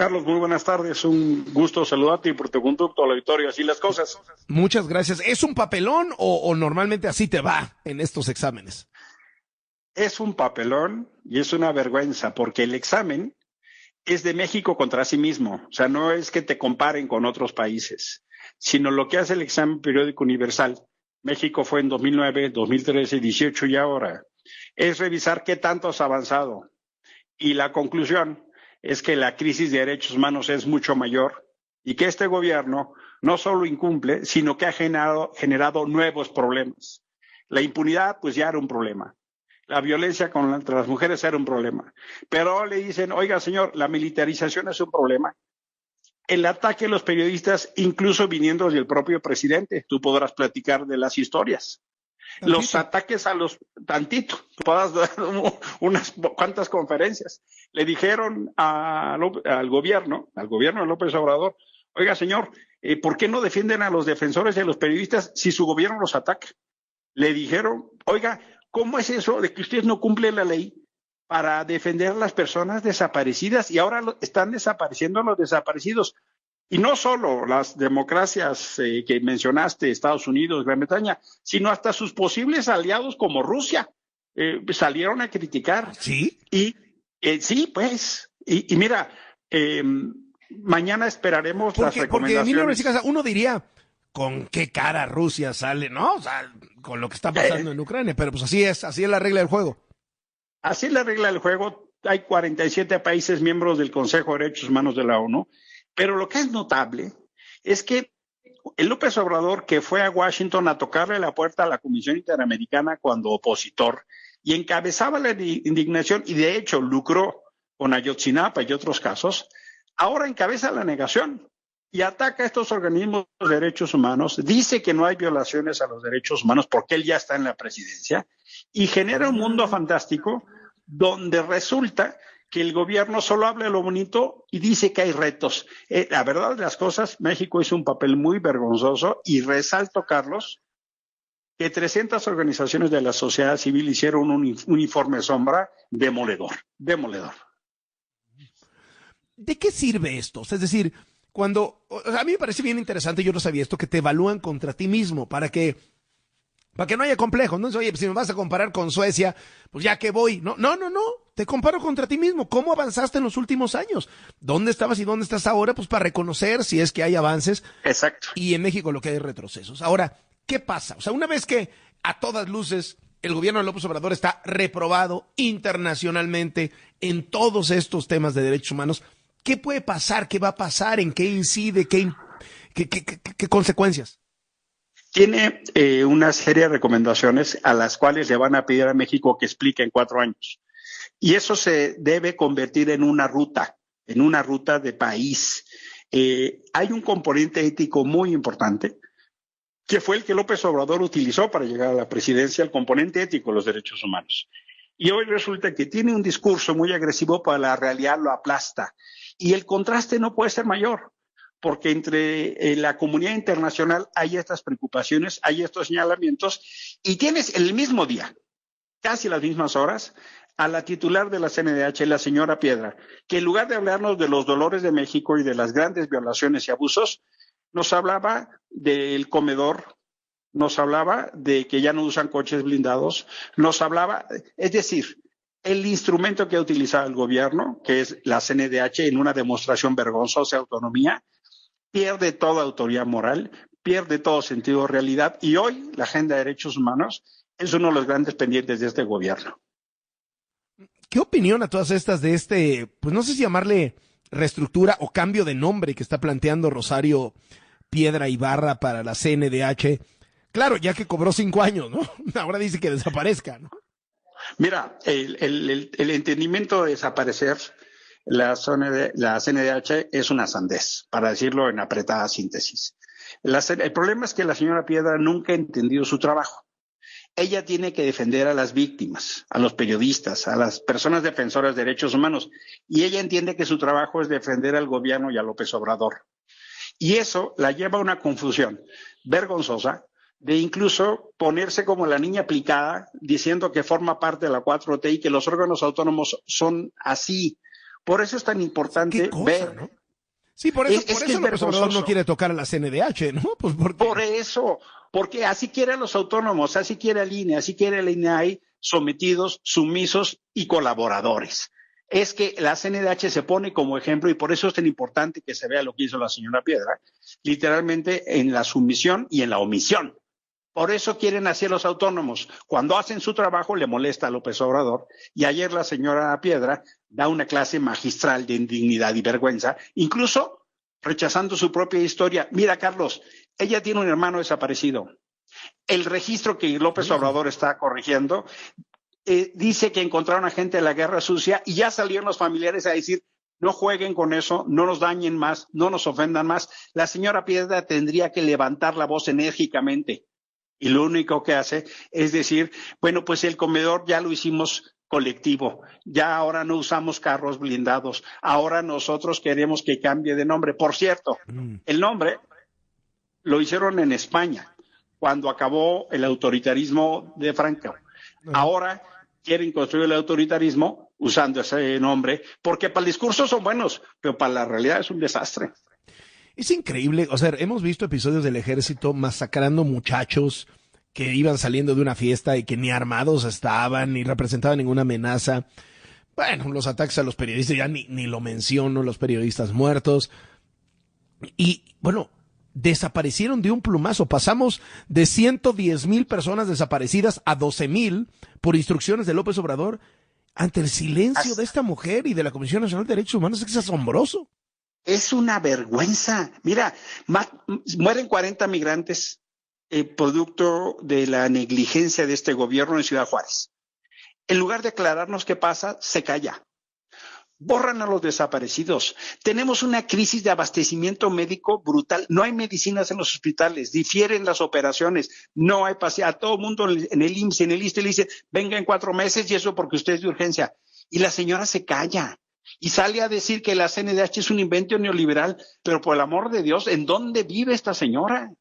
Carlos, muy buenas tardes. Un gusto saludarte y por tu conducto al auditorio. Así las cosas. Muchas gracias. ¿Es un papelón o normalmente así te va en estos exámenes? Es un papelón y es una vergüenza porque el examen es de México contra sí mismo. O sea, no es que te comparen con otros países, sino lo que hace el examen periódico universal. México fue en 2009, 2013, 18 y ahora. Es revisar qué tanto has avanzado. Y la conclusión es que la crisis de derechos humanos es mucho mayor y que este gobierno no solo incumple, sino que ha generado nuevos problemas. La impunidad, pues ya era un problema. La violencia contra las mujeres era un problema. Pero ahora le dicen, oiga, señor, la militarización es un problema. El ataque a los periodistas, incluso viniendo del propio presidente, tú podrás platicar de las historias. Los ataques a los tantito, puedas dar unas cuantas conferencias. Le dijeron al gobierno de López Obrador, oiga señor, ¿por qué no defienden a los defensores y a los periodistas si su gobierno los ataca? Le dijeron, oiga, ¿cómo es eso de que usted no cumple la ley para defender a las personas desaparecidas y ahora están desapareciendo a los desaparecidos? Y no solo las democracias que mencionaste, Estados Unidos, Gran Bretaña, sino hasta sus posibles aliados como Rusia, salieron a criticar. ¿Sí? Y sí, pues. Y mira, mañana esperaremos las recomendaciones. Porque Emilio Noriega, uno diría, ¿con qué cara Rusia sale? ¿No? O sea, con lo que está pasando en Ucrania. Pero pues así es la regla del juego. Así es la regla del juego. Hay 47 países miembros del Consejo de Derechos Humanos de la ONU. Pero lo que es notable es que el López Obrador, que fue a Washington a tocarle la puerta a la Comisión Interamericana cuando opositor y encabezaba la indignación y de hecho lucró con Ayotzinapa y otros casos, ahora encabeza la negación y ataca a estos organismos de derechos humanos, dice que no hay violaciones a los derechos humanos porque él ya está en la presidencia y genera un mundo fantástico donde resulta que el gobierno solo habla de lo bonito y dice que hay retos. La verdad de las cosas, México hizo un papel muy vergonzoso y resalto, Carlos, que 300 organizaciones de la sociedad civil hicieron un informe sombra demoledor. ¿De qué sirve esto? Es decir, a mí me parece bien interesante, yo no sabía esto, que te evalúan contra ti mismo para que no haya complejos, ¿no? Oye, pues si me vas a comparar con Suecia, pues ya que voy. No, te comparo contra ti mismo. ¿Cómo avanzaste en los últimos años? ¿Dónde estabas y dónde estás ahora? Pues para reconocer si es que hay avances. Exacto. Y en México lo que hay es retrocesos. Ahora, ¿qué pasa? O sea, una vez que a todas luces el gobierno de López Obrador está reprobado internacionalmente en todos estos temas de derechos humanos, ¿qué puede pasar? ¿Qué va a pasar? ¿En qué incide? ¿Qué consecuencias? Tiene una serie de recomendaciones a las cuales le van a pedir a México que explique en 4 años. Y eso se debe convertir en una ruta de país. Hay un componente ético muy importante, que fue el que López Obrador utilizó para llegar a la presidencia, el componente ético de los derechos humanos. Y hoy resulta que tiene un discurso muy agresivo, para la realidad lo aplasta. Y el contraste no puede ser mayor, porque entre la comunidad internacional hay estas preocupaciones, hay estos señalamientos, y tienes el mismo día, casi las mismas horas, a la titular de la CNDH, la señora Piedra, que en lugar de hablarnos de los dolores de México y de las grandes violaciones y abusos, nos hablaba del comedor, nos hablaba de que ya no usan coches blindados, nos hablaba, es decir, el instrumento que ha utilizado el gobierno, que es la CNDH, en una demostración vergonzosa de autonomía, pierde toda autoridad moral, pierde todo sentido de realidad y hoy la agenda de derechos humanos es uno de los grandes pendientes de este gobierno. ¿Qué opinión a todas estas de pues no sé si llamarle reestructura o cambio de nombre que está planteando Rosario Piedra Ibarra para la CNDH? Claro, ya que cobró 5 años, ¿no? Ahora dice que desaparezca, ¿no? Mira, el entendimiento de desaparecer la CNDH es una sandez, para decirlo en apretada síntesis. El problema es que la señora Piedra nunca ha entendido su trabajo. Ella tiene que defender a las víctimas, a los periodistas, a las personas defensoras de derechos humanos, y ella entiende que su trabajo es defender al gobierno y a López Obrador. Y eso la lleva a una confusión vergonzosa de incluso ponerse como la niña aplicada, diciendo que forma parte de la 4T y que los órganos autónomos son así, Por eso es tan importante ¿Qué cosa, ver. ¿no? Sí, por eso, Es que es López Obrador no vergonzoso. quiere tocar a la CNDH, ¿no? Pues porque... Por eso, porque así quiere a los autónomos, así quiere al INE, así quiere al INAI, sometidos, sumisos y colaboradores. Es que la CNDH se pone como ejemplo y por eso es tan importante que se vea lo que hizo la señora Piedra, literalmente en la sumisión y en la omisión. Por eso quieren hacer los autónomos. Cuando hacen su trabajo le molesta a López Obrador y ayer la señora Piedra da una clase magistral de indignidad y vergüenza, incluso rechazando su propia historia. Mira, Carlos, ella tiene un hermano desaparecido. El registro que López Obrador está corrigiendo dice que encontraron a gente de la guerra sucia y ya salieron los familiares a decir no jueguen con eso, no nos dañen más, no nos ofendan más. La señora Piedra tendría que levantar la voz enérgicamente y lo único que hace es decir, bueno, pues el comedor ya lo hicimos colectivo, ya ahora no usamos carros blindados, ahora nosotros queremos que cambie de nombre. Por cierto, el nombre lo hicieron en España, cuando acabó el autoritarismo de Franco. Ahora quieren construir el autoritarismo usando ese nombre, porque para el discurso son buenos, pero para la realidad es un desastre. Es increíble, o sea, hemos visto episodios del ejército masacrando muchachos que iban saliendo de una fiesta y que ni armados estaban, ni representaban ninguna amenaza. Bueno, los ataques a los periodistas, ya ni lo menciono, los periodistas muertos. Y, bueno, desaparecieron de un plumazo. Pasamos de 110,000 personas desaparecidas a 12,000 por instrucciones de López Obrador ante el silencio de esta mujer y de la Comisión Nacional de Derechos Humanos. Es asombroso. Es una vergüenza. Mira, mueren 40 migrantes producto de la negligencia de este gobierno en Ciudad Juárez. En lugar de aclararnos qué pasa, se calla. Borran a los desaparecidos. Tenemos una crisis de abastecimiento médico brutal. No hay medicinas en los hospitales, difieren las operaciones, no hay pacientes. A todo el mundo en el IMSS, en el ISSSTE le dice, venga en 4 meses y eso porque usted es de urgencia. Y la señora se calla. Y sale a decir que la CNDH es un invento neoliberal, pero por el amor de Dios, ¿en dónde vive esta señora?